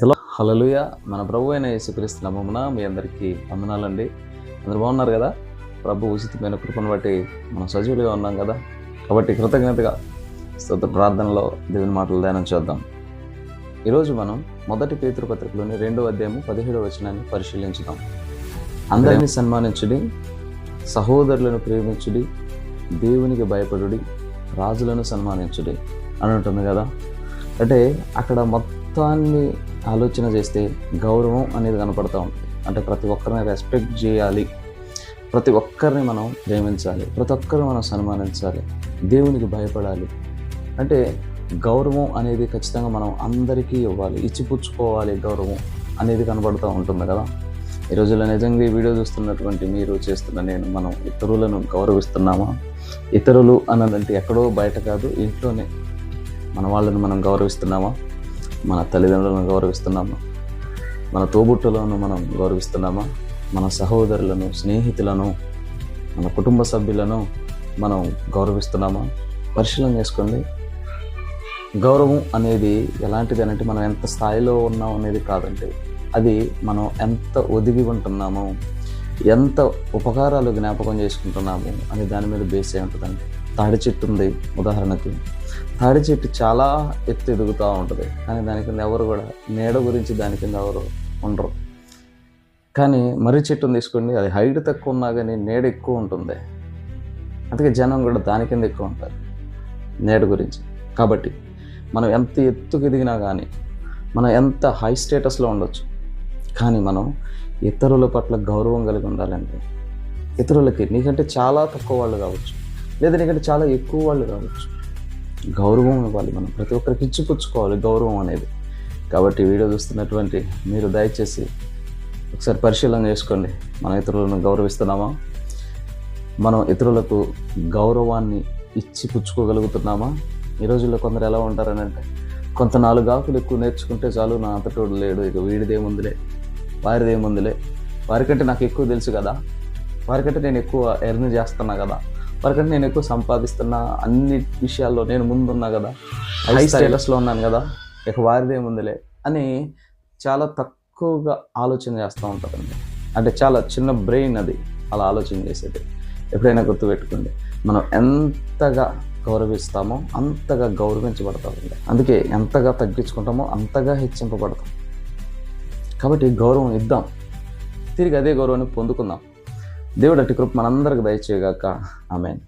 హల్లెలూయా. మన ప్రభు అయిన యేసుక్రీస్తు నామమున మీ అందరికీ వందనాలండి. అందరూ బాగున్నారు కదా? ప్రభు ఉచితమైన కృపను బట్టి మనం సజీవులుగా ఉన్నాం కదా. కాబట్టి కృతజ్ఞతగా స్తోత్ర ప్రార్థనలో దేవుని మాటలు ధ్యానం చేద్దాం. ఈరోజు మనం 1 పేతురు పత్రికలోని 2వ అధ్యాయము 17వ వచనాన్ని పరిశీలించుదాం. అందరినీ సన్మానించుడి, సహోదరులను ప్రేమించుడి, దేవునికి భయపడుడి, రాజులను సన్మానించుడి అని ఉంటుంది కదా. అంటే అక్కడ మొత్తాన్ని ఆలోచన చేస్తే గౌరవం అనేది కనపడుతూ ఉంటుంది. అంటే ప్రతి ఒక్కరిని రెస్పెక్ట్ చేయాలి, ప్రతి ఒక్కరిని మనం ప్రేమించాలి, ప్రతి ఒక్కరిని మనం సన్మానించాలి, దేవునికి భయపడాలి. అంటే గౌరవం అనేది ఖచ్చితంగా మనం అందరికీ ఇవ్వాలి, ఇచ్చిపుచ్చుకోవాలి. గౌరవం అనేది కనబడుతూ ఉంటుంది కదా. ఈ రోజుల్లో నిజంగా ఈ వీడియో చూస్తున్నటువంటి మీరు, చేస్తున్న నేను, మనం ఇతరులను గౌరవిస్తున్నామా? ఇతరులు అన్నదంటే ఎక్కడో బయట కాదు, ఇంట్లోనే మన వాళ్ళని మనం గౌరవిస్తున్నామా? మన తల్లిదండ్రులను గౌరవిస్తున్నామా? మన తోబుట్టులను మనం గౌరవిస్తున్నామా? మన సహోదరులను, స్నేహితులను, మన కుటుంబ సభ్యులను మనం గౌరవిస్తున్నామా? పరిశీలన చేసుకోండి. గౌరవం అనేది ఎలాంటిది అంటే మనం ఎంత స్థాయిలో ఉన్నాం అనేది కాదండి, అది మనం ఎంత ఒదిగి ఉంటున్నాము, ఎంత ఉపకారాలు జ్ఞాపకం చేసుకుంటున్నాము అనే దాని మీద బేస్ అయి ఉంటుందండి. తాడి చెట్టు ఉంది ఉదాహరణకి. తాడి చెట్టు చాలా ఎత్తు ఎదుగుతూ ఉంటుంది, కానీ దాని కింద ఎవరు కూడా నీడ గురించి దాని కింద ఎవరు ఉండరు. కానీ మర్రి చెట్టును తీసుకోండి, అది హైట్ తక్కువ ఉన్నా కానీ నీడ ఎక్కువ ఉంటుంది. అందుకే జనం కూడా దాని కింద ఎక్కువ ఉంటారు నీడ గురించి. కాబట్టి మనం ఎంత ఎత్తుకు ఎదిగినా కానీ, మనం ఎంత హై స్టేటస్లో ఉండొచ్చు, కానీ మనం ఇతరుల పట్ల గౌరవం కలిగి ఉండాలంటే, ఇతరులకి నీకంటే చాలా తక్కువ వాళ్ళు కావచ్చు, లేదా నీకంటే చాలా ఎక్కువ వాళ్ళు కావచ్చు, గౌరవం ఇవ్వాలి. మనం ప్రతి ఒక్కరికి ఇచ్చిపుచ్చుకోవాలి గౌరవం అనేది. కాబట్టి వీడియో చూస్తున్నటువంటి మీరు దయచేసి ఒకసారి పరిశీలన చేసుకోండి. మనం ఇతరులను గౌరవిస్తున్నామా? మనం ఇతరులకు గౌరవాన్ని ఇచ్చిపుచ్చుకోగలుగుతున్నామా? ఈ రోజుల్లో కొందరు ఎలా ఉంటారని అంటే, కొంత 4 ఆకులు ఎక్కువ నేర్చుకుంటే చాలు, నా అంతటోడు లేడు, ఇక వీడిదేముందిలే, వారిదేముందిలే, వారికంటే నాకు ఎక్కువ తెలుసు కదా, వారికంటే నేను ఎక్కువ ఎర్న్ చేస్తున్నా కదా, వారికంటే నేను ఎక్కువ సంపాదిస్తున్నా, అన్ని విషయాల్లో నేను ముందున్నా కదా, హై స్టేటస్లో ఉన్నాను కదా, ఇక వారిదేముందిలే అని చాలా తక్కువగా ఆలోచన చేస్తూ ఉంటారండి. అంటే చాలా చిన్న బ్రెయిన్ అది అలా ఆలోచన చేసేది. ఎప్పుడైనా గుర్తుపెట్టుకోండి, మనం ఎంతగా గౌరవిస్తామో అంతగా గౌరవించబడతామండి. అందుకే ఎంతగా తగ్గించుకుంటామో అంతగా హెచ్చింపబడతాం. కాబట్టి గౌరవం ఇద్దాం, తిరిగి అదే గౌరవాన్ని పొందుకుందాం. దేవుడు అట్టి కృప మనందరికి దయచేయగాక. ఆమేన్.